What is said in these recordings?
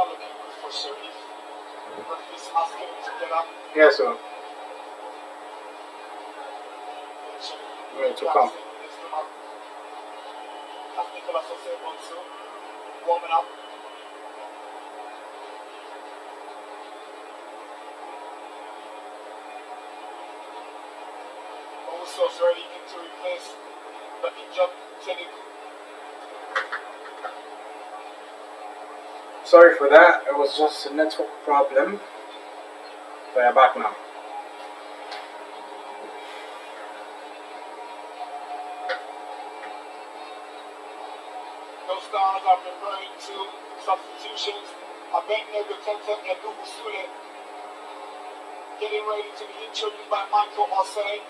not looking good for Sharif. But he's asking him to get up. Yes, sir. To come. Warming up. Also is ready to replace the injured Teddy. Sorry for that, it was just a network problem. We are back now. Those stars have been going to substitutions. Abednego Tete and Ubusule getting ready to be introduced by Michael Osei.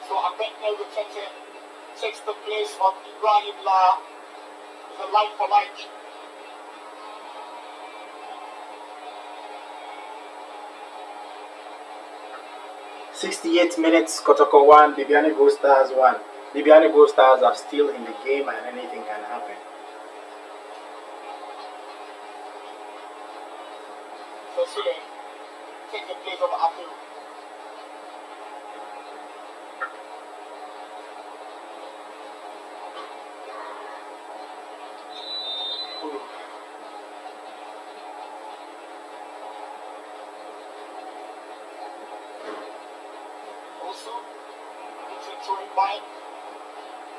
So Abednego Tete takes the place of Ibrahim La, the like for like. "68 minutes, Kotoko 1, Bibiani Goldstars 1. Bibiani Goldstars are still in the game and anything can happen." So Sule takes the place of Apu. By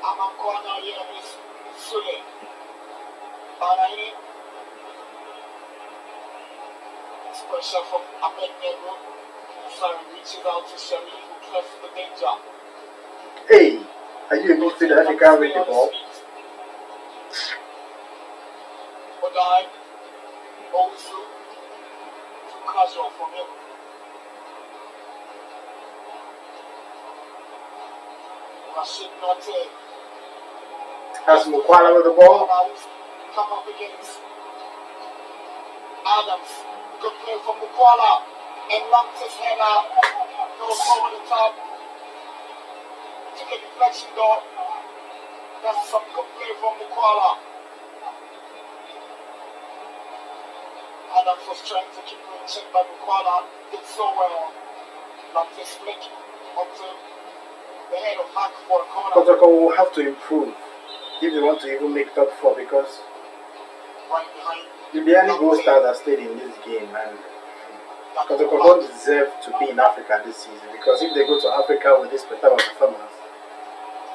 Amankwana here is Sule. Banaini. It's pressure from Abednego. Sorry, reaches out to Sharif who cleft the danger. Hey, are you a midfielder if you can't read the ball? Odai. Osu. Too casual from him. Has Mukwala with the ball. Come up against Adams. Good play from Mukwala. And lumps his head out. Goes over the top. Took a deflection goal. That's some good play from Mukwala. Adams was trying to keep him in check, but Mukwala did so well. Lumps his flick onto the head of Hack for a corner. Kotoko will have to improve if they want to even make top 4, because Right behind Bibiani Goldstars are stayed in this game and Kotoko don't deserve to be in Africa this season, because if they go to Africa with this type of performance,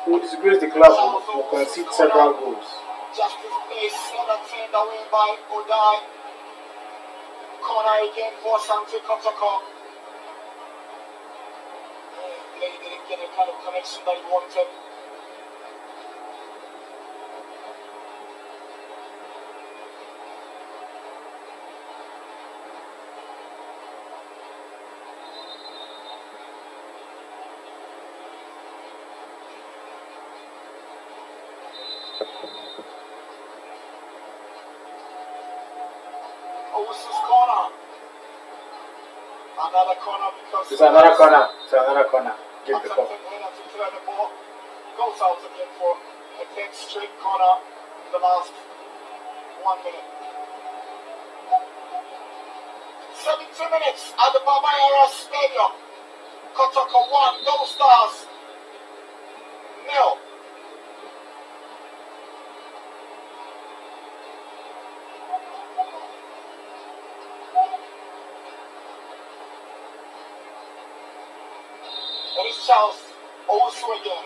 it will disgrace the club, will concede several goals. Justice place turned away by Odai. Corner again for ASANTE Kotoko. He didn't get the kind of connection that he wanted. Owusu's corner. Another corner because It's another corner. It's another corner. Give the ball. To clear the ball. Goes out again for a 10th straight corner in the last 1 minute. 70 minutes at the Baba Stadium. Kotoko 1, Goldstars 0. It is Charles Owusu again.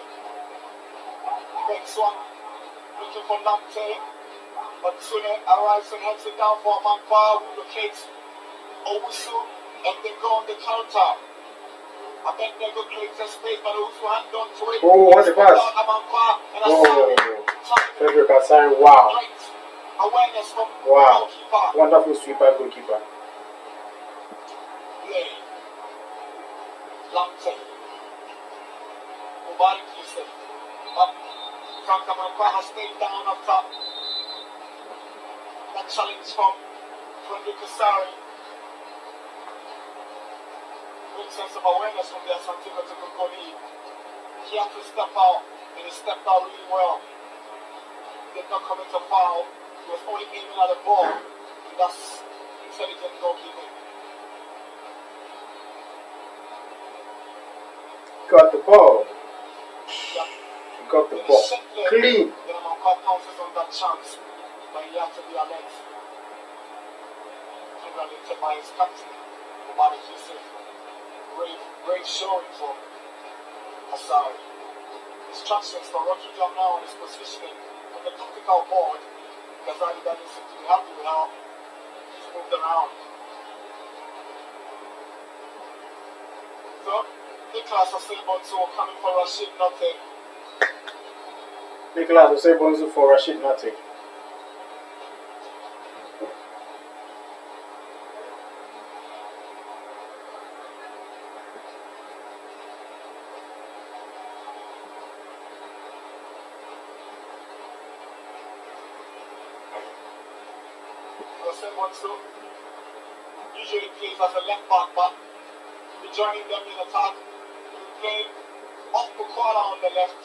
Next one, looking for Namte. But Sune arrives and heads it down for Amankwa, who locates Owusu, and they go on the counter. Abednego creates a space, but Owusu hands on to it. Oh, what a pass! Amankwa and Frederick Asari, wow. Great awareness from the Wow. goalkeeper. Wonderful sweeper goalkeeper. Play. Lamte. Mubarak Yusuf. But Frank Amankwa has stayed down up top. That challenge from Frederick Asari. Great sense of awareness from the ASANTE Kotoko goalie. He had to step out, and he stepped out really well. He did not commit a foul. He was only aiming at the ball. He That's intelligent goalkeeping. Got the ball. Yeah. He got the ball. Clean. The Amanqua pounces on that chance, but he had to be alert. Congratulated by his captain, Kumasi Yusuf. Great showing from Asari. Instructions for Rocky Jam now on his positioning on the tactical board. Kazali doesn't seem to be happy with how he's moved around. So, Nicholas Osebonso coming for Rashid Notte. Nicholas Osebonso for Rashid Notte. Osebonso usually plays as a left back, but he's joining them in attack. He's playing off Bukola on the left.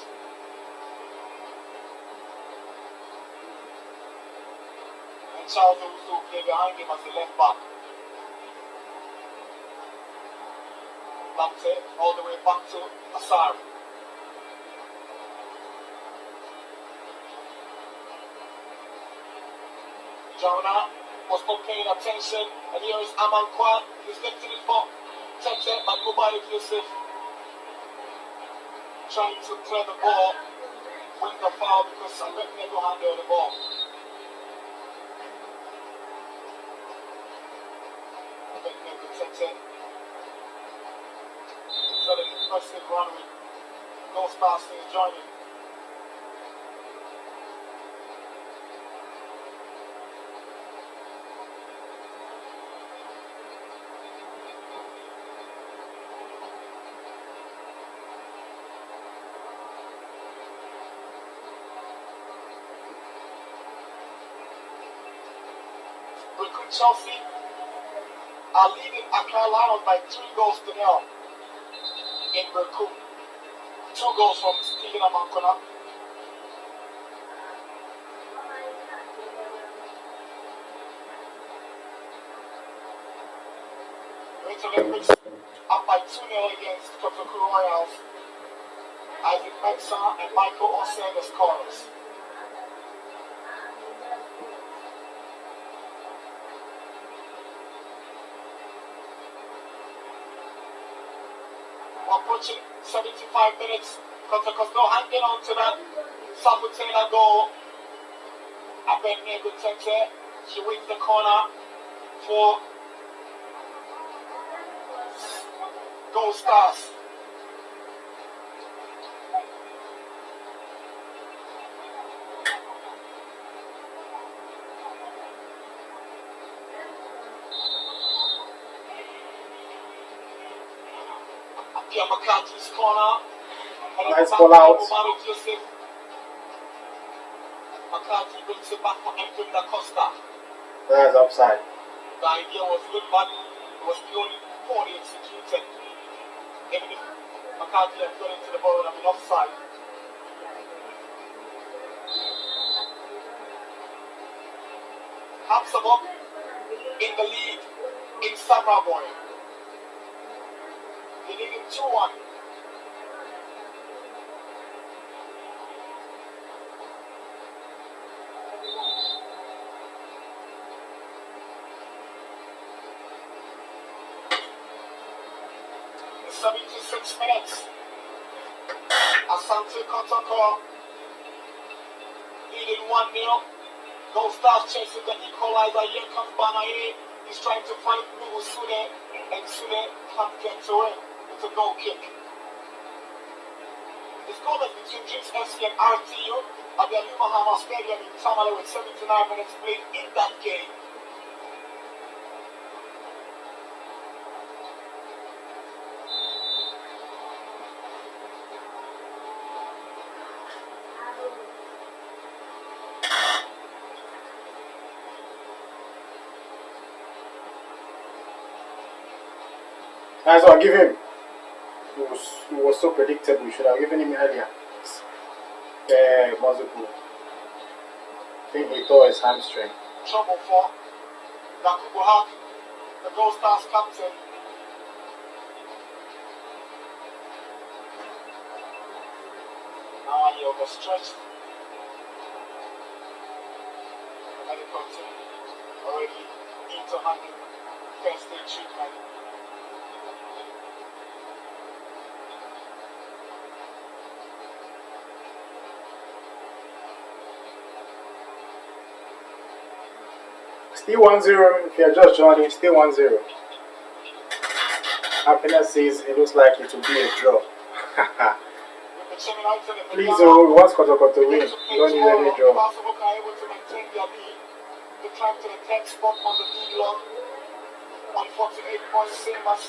And Charles Owusu play behind him as the left back. Lamptey all the way back to Asari. Jonah was not paying attention, and here is Amanqua. He's lifting it for Tete by Kumasi Yusuf. Trying to clear the ball, win the foul because Abednego handled the ball. Abednego Tete. So the impressive run with Goldstars is joining. Chelsea are leading Accra Lions by 3 goals to 0 in Berku. 2 goals from Stephen Amankona. Great Olympics up by 2-0 against Kotoko Royals. Isaac Mensah and Michael Osei the scorers. Approaching 75 minutes. Kotoko still hanging on to that Sabutela goal. Abednego Tete. She wins the corner for Goldstars. Pierre McCarthy's corner. Nice ball out. McCarthy brings it back for Anthony Da Costa. That's offside. The idea was good, but it was purely poorly executed. Even if McCarthy had got into the ball, it would have been offside. Habsabok in the lead in Samaboy. They need him 2-1. In 76 minutes. Asante Kotoko leading 1-0. Goldstars chasing the equalizer. Here comes Banaye. He's trying to find Nuhu Sune, and Sune can't get to it. It's a goal kick. The score is between Dreams FC and RTU at the Ali Mahama Stadium in Tamale with 79 minutes played in that game. That's what I give him. It was so predictable. You should have given him earlier. Yeah, Mazuku. I think he tore his hamstring. Trouble for Yakubu Haq, the Gold Stars captain. Now he overstretched. The medical team already into handling first aid treatment. Still 1-0. If you're just joining, still 1-0. Happiness says it looks like it will be a draw. Please, we want Kotoko to win. You don't need any draw. The climb to the 10th spot on the D log on 48 points, same as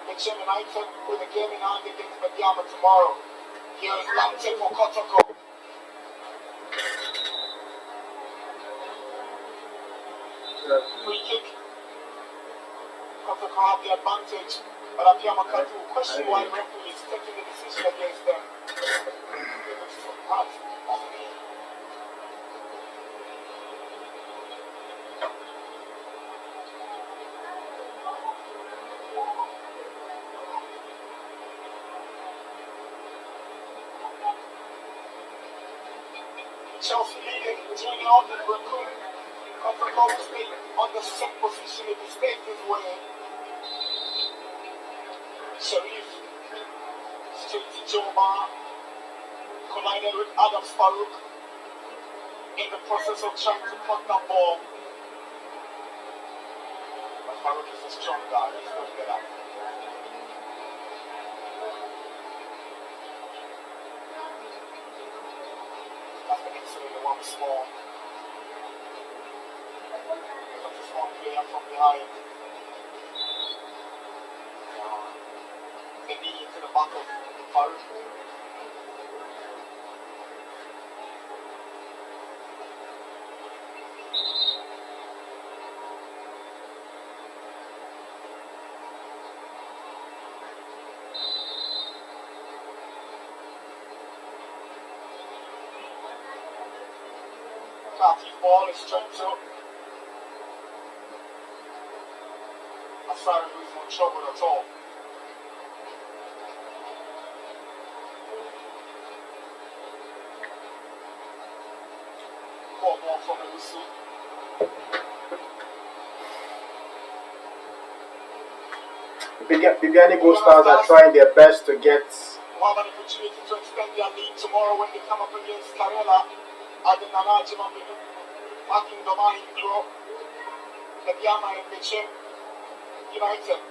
Michelle United with a game in hand against BIBIANI tomorrow. Here is ASANTE Kotoko. Free kick. Kotoko have the advantage, but BIBIANI will question why the referee is taking the decision against them. It looks so hard. Chelsea leading 2-0 in Raccoon. Kotoko will stay on the set position if he stays this way. Sharif, straight to Joma, collided with Adam Farouk in the process of trying to cut that ball. But Farouk is a strong guy, let's not get that. That's the incident, the one small. Such a small player from behind. The knee into the back of Farouk. Matthew's ball is straight to Asari, who is no trouble at all. Poor ball from Elusu. BIBIANI GOLDSTARS are trying their best to get. Will have an opportunity to extend their lead tomorrow when they come up against Karela at the Nanajima Marking Domain Pro, the BIBIANI and Michelle United.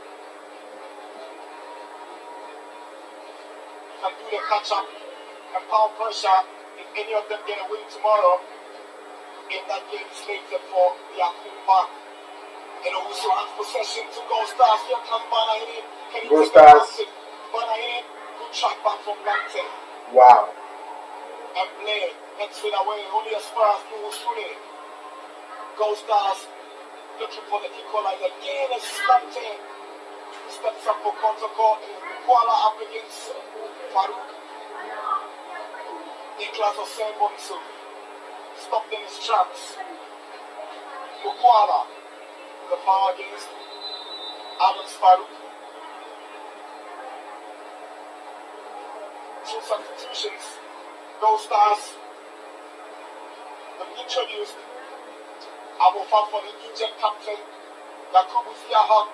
Can do the catch up and power pressure if any of them get a win tomorrow in that game slated for the Akun Park. And also has possession to Gold Stars. Here comes Banahini. Gold Stars. Banahini, good track back from Lante. Wow. And play next it away only as far as Kumasi. Gold Stars looking for the equalizer again. It's Lante. Steps up for Kotoko. Kuala up against Farouk. Nicholas Osembonsu stopped in his tracks. Kuala, the foul against Adam Farouk. Two substitutions. Gold Stars have introduced Abu Fal for the injured captain, Yakubu Haq.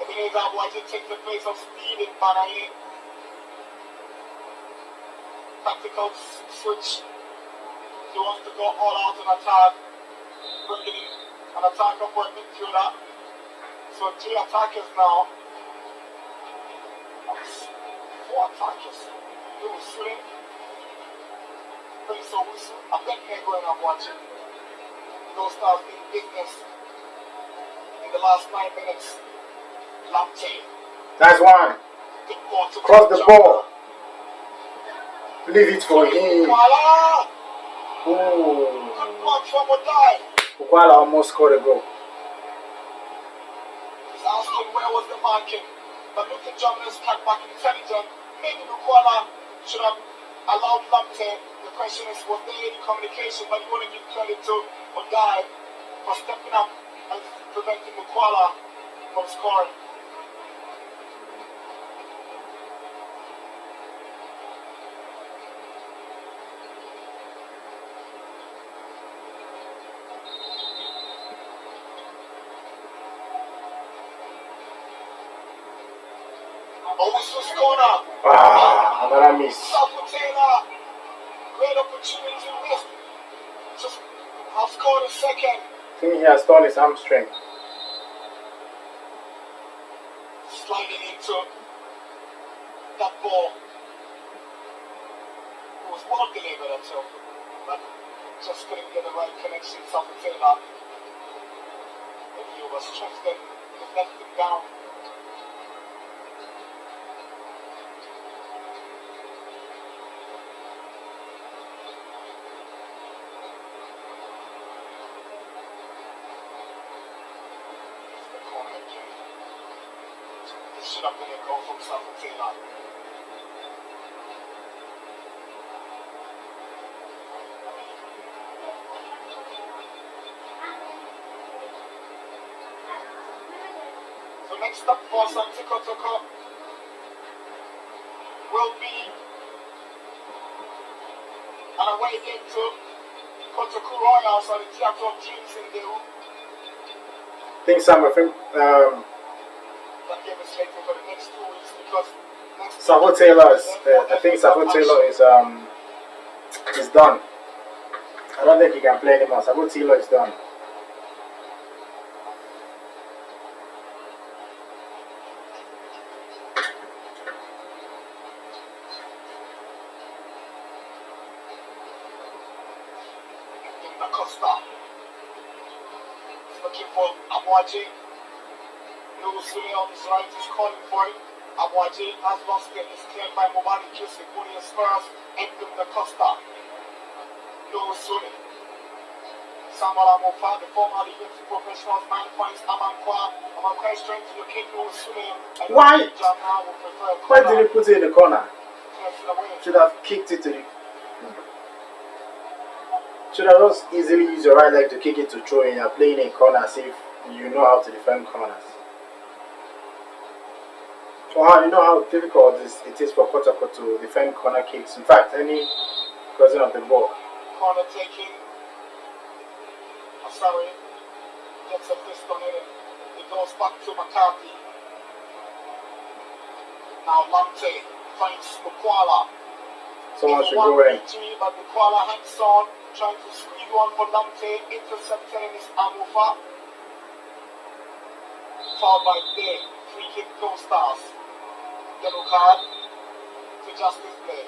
Ebenezer Abuaji takes the place of Speed in Banaye. Tactical switch. He wants to go all out in attack, bringing in an attacker for a midfielder. So 3 attackers now. That's 4 attackers. He was swing. Prince Owusu, I bet they're going up watching. Those stars in business in the last 9 minutes. Lamptey. Nice one. Cross the ball. Leave it for him. Ooh. Kuala almost scored a goal. He's asking where was the marking. But look at John, let's cut back intelligent. Maybe Kuala should have allowed Lamptey the question is, was there any communication? But you want to give credit to Odai for stepping up and preventing Mukwala from scoring. Owusu's corner. Another miss. Taylor. Great opportunity missed. Just have scored a second. I think he has torn his hamstring. Sliding into that ball. It was well delivered himself, but just couldn't get the right connection. Taylor. If he was stretched, then he left him down. Should have been a goal from Taylor. So next up for ASANTE Kotoko will be an away game to Kotoko Royals on the Theatre of Dreams in the I think some of him, that game is slated for the next 2 weeks because Savo Taylor is, I think Savo Taylor is done. I don't think he can play anymore. Savo Taylor is done. Acosta is looking for Abuaji. Sule on his right is calling for it. Abuaji has lost it. It's cleared by Mobali Kisik. Buni Spurs. Edwin Da Costa. Sule. Samuel Amofa, the former Liverpool professionals, 9 points. Amankwa is trying to locate Sule. Why? Jamna will prefer a Why did he put it in the corner? Clears it away. Should have kicked it to the. Should have just easily used your right leg to kick it to throw in. You're playing in corners if you know how to defend corners. Or you know how difficult it is for Kotoko to defend corner kicks. In fact, any cousin of the ball. Corner taking. Sorry. Gets a fist on it. It goes back to McCarthy. Now Lamte finds Mukwala. Someone should one go in. victory, but Mukwala hands on, trying to squeeze one for Lamte. Intercepted in his Amufa. Fouled by Day. Free kick Goldstars. Yellow card to Justice Play.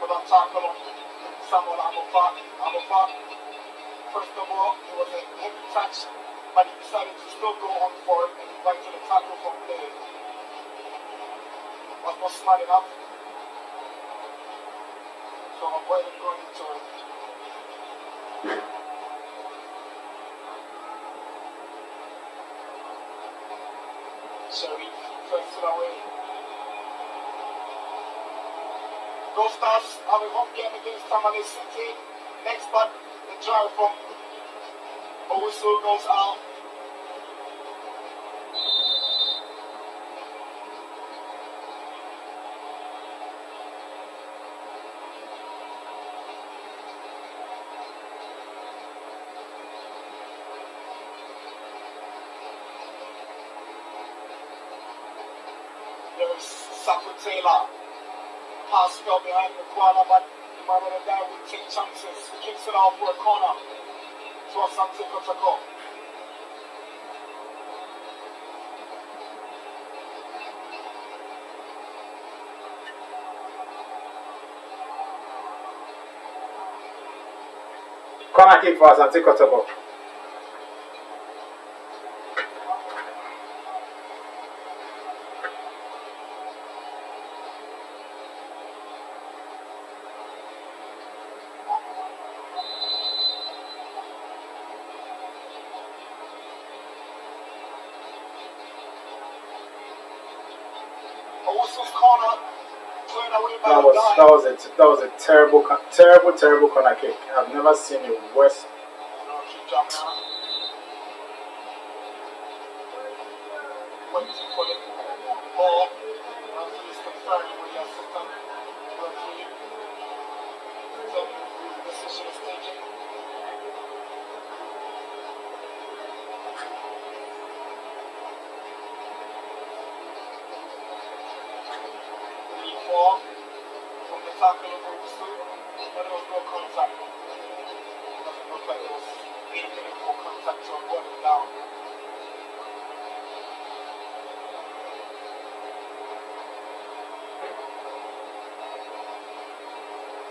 Put on tackle on Samuel Amofa. First of all, it was a heavy touch, but he decided to still go on for it and right to the tackle from Play. Was not smart enough. So avoided going into it. Sharif turns it away. Goldsstars have a home game against Tamale City. Next but the drive from Owusu goes out. There's Safu Taylor. Pass fell behind the corner, but the man of the guy will take chances. He kicks it out for a corner to ASANTE Kotoko. Corner kick for ASANTE Kotoko. That was a terrible corner kick. I've never seen a worse. Waiting for the ball. Referee is conferring with the assistant referee. So the decision is taken. From the tackle of Owusu, but there was no contact. It doesn't look like there was any meaningful contact to have got him down.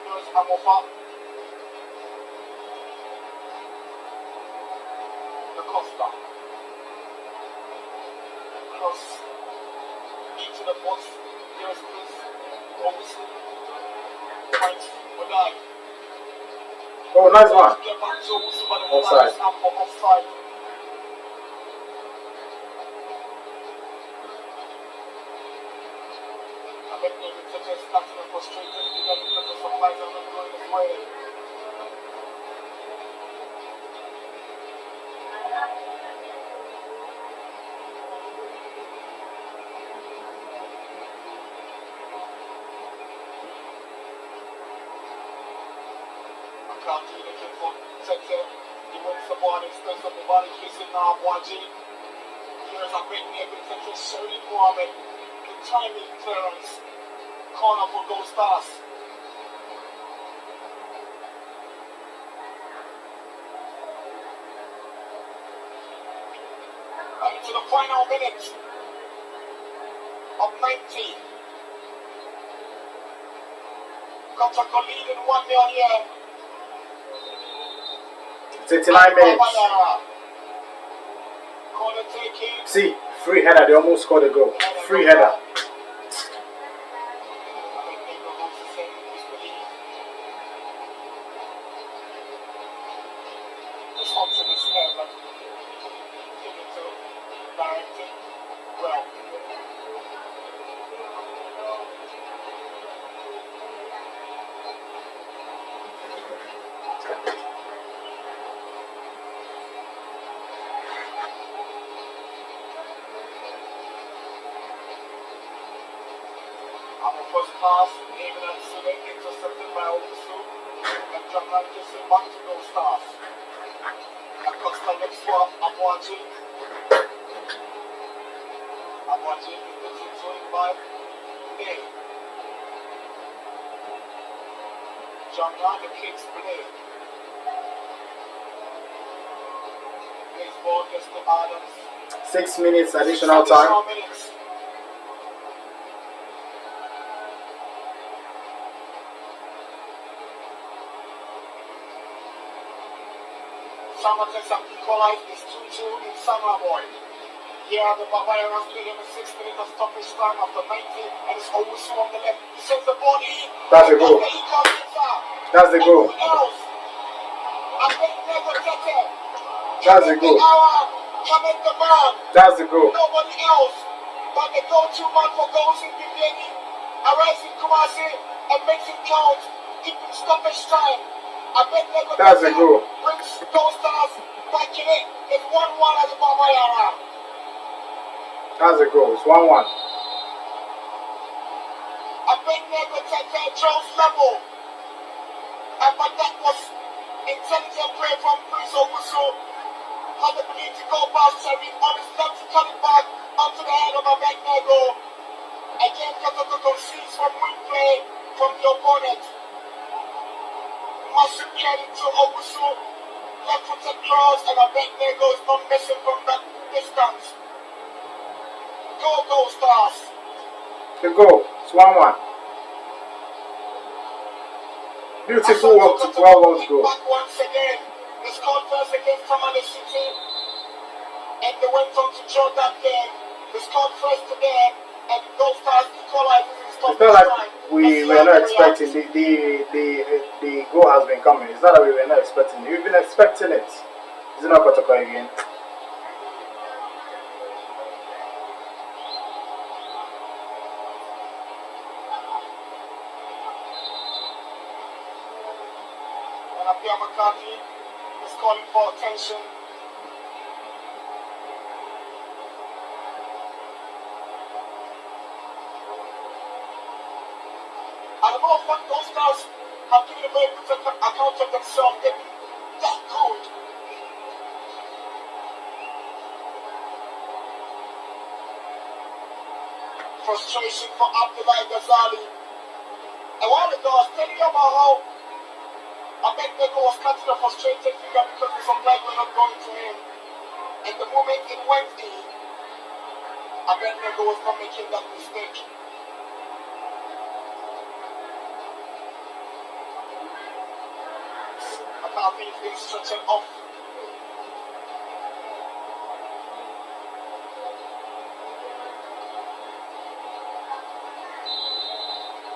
Here's Amofa. The Costa. Cross into the box. Here's Chris. Owusu. Points for nine. Oh, nice one. Get back to Owusu, but the Offside. Offside. I bet maybe Tete is starting to frustrated because the supplies are not going his way. County looking for Tete. He wins the ball and extends up the body, facing now Bwaji. Here's a big neck with Tete Sharif Mohammed. The timing clearance. Corner for Gold Stars. And into the final minute of 90. Kotoko leading 1-0 here. 39 minutes. See, free header. They almost scored a goal. Free header. First pass, even at Sule, intercepted by Owusu, and Japan just back to Gold Stars. Acosta looks for Abwaji. Abwaji is into it by Day. Japan, the kicks play. Baseball gets to Adams. 6 minutes additional time. Samatex have equalized this 2-2 in Samaboy. Here are the Barbarians playing the 6 minutes of stoppage time after 90, and it's Owusu on the left. He sends the ball in. That's a goal. That's the goal. That's the goal. That's the goal. Nobody else but the go-to man for goals in BIBIANI arrives in Kumasi and makes it count. Keeping stoppage time. That's a goal. Brings Gold Stars back in it. It's 1-1 at the Babayara. That's a goal. It's 1-1. Abednego Tete Jones level. But that was intelligent play from Prince Owusu. Had the ability to go past Sharif on his left to cut it back onto the head of Abednego. Again, Kotoko concedes from wing play from the opponent. Massive credit to Owusu. Left footed cross, and Abednego is not missing from that distance. Go Gold Stars. The goal. It's 1-1. Beautiful work to well goal. Back once again. They scored first against Tamale City, and they went on to draw that game. They scored first today, and Gold Stars equalized in It's not like we were not expecting the goal has been coming. It's not that we were not expecting it. We've been expecting it. Is it not Kotoko again? And Apia McCarthy is calling for attention. I don't know if those guys have given a very good account of themselves. They've been that good. Frustration for Abdullah Ghazali. A while ago, I was telling you about how Abednego was cutting a frustrated figure because the supplies were not going to him. And the moment it went in, Abednego was not making that mistake. McCarthy is being stretched off.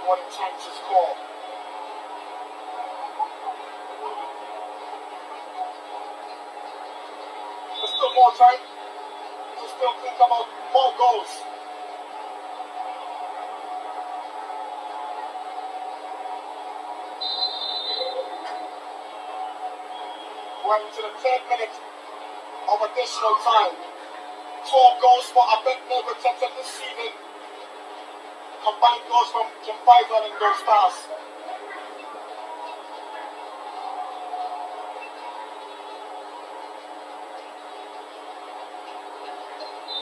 What a time to score. There's still more time to still think about more goals. We're into the 3rd minute of additional time. 12 goals for Abednego attempted this season. Combined goals from Kim Faisal and Goldstars.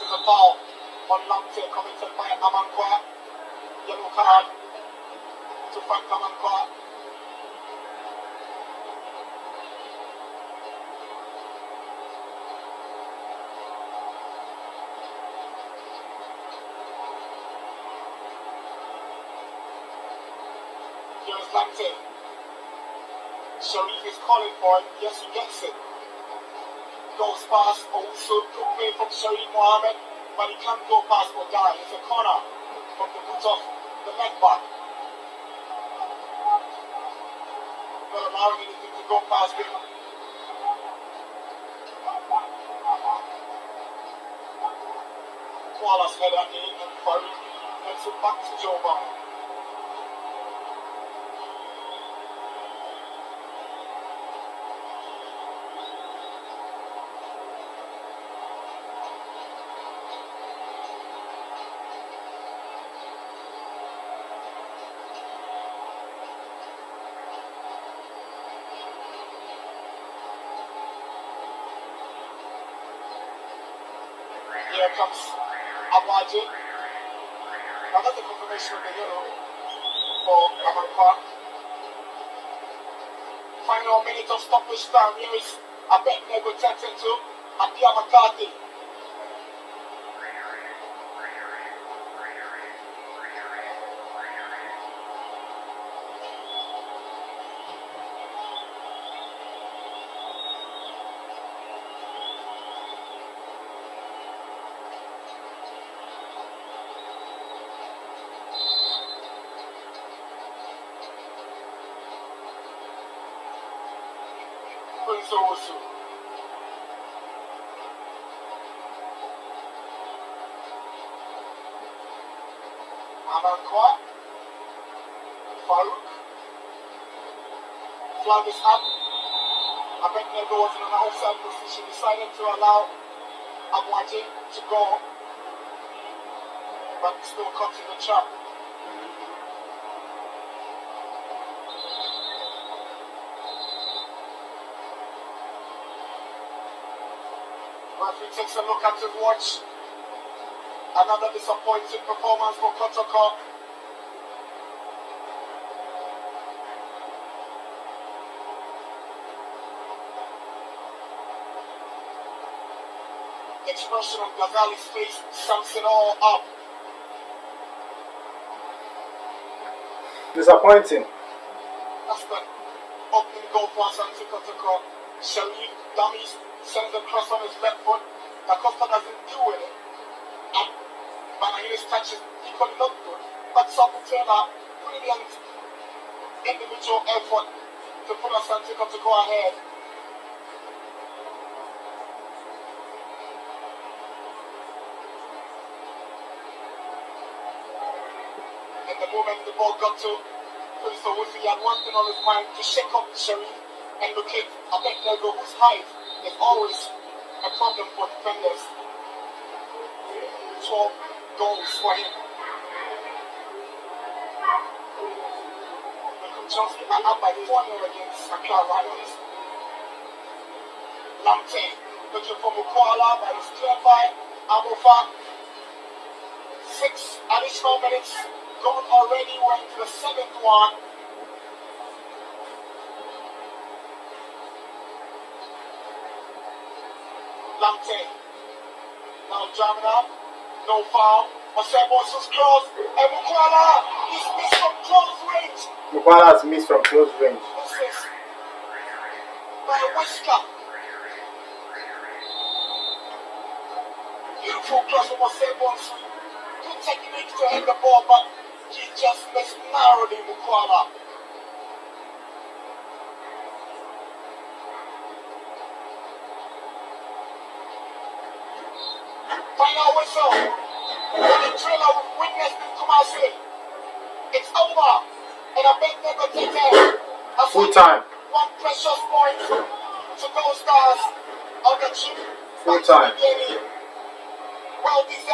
There's a foul on Lamte committed by Amankwa. Yellow card to Frank Amankwa. Here's Lamte. Sharif is calling for it. Yes, he gets it. Goes past also good play from Sharif Mohammed, but he can't go past Odai. It's a corner from the boot of the leg back. Not allowing anything to go past him. Kuala's header in and Farouk heads it back to Joba. Here comes Abaji. Now that's the confirmation of the yellow for Amankwa. Final minute of stoppage time. Here is Abednego attempting to Apia McCarthy. Prince Owusu. Amankwa. Farouk. Flag is up. Abednego was in an outside position, decided to allow Amwaji to go, but still caught in the trap. Referee takes a look at his watch. Another disappointing performance for Kotoko. The expression on Ghazali's face sums it all up. Disappointing. That's the opening goal for ASANTE KOTOKO. Sharif dummies, sends a cross on his left foot. Da Costa doesn't deal with it. And Banahiri's touch is equally not good. But Sabutela, brilliant individual effort to put ASANTE KOTOKO ahead. And the moment the ball got to Prince Owusu, he had one thing on his mind, to shake up Sharif And look at Abednego, whose height is always a problem for defenders. 12 goals for him. Chelsea are up by 4-0 against Accra Lions. Lamptey looking for Mukwala, but it's cleared by Amofa. 6 additional minutes gone already. We're into the 7th one. Lamptey now jamming up. No foul. Osebosu's cross. And Mukwala is missed from close range. Mukwala has missed from close range. This is by a whisker. Beautiful cross from Osebosu. Good technique to hit the ball, but he just missed narrowly, Mukwala. Final whistle. For the thriller we've witnessed in Kumasi. It's over. And Abednego takes a Full time. One precious point to Gold Stars on the trip. Full time. Well deserved.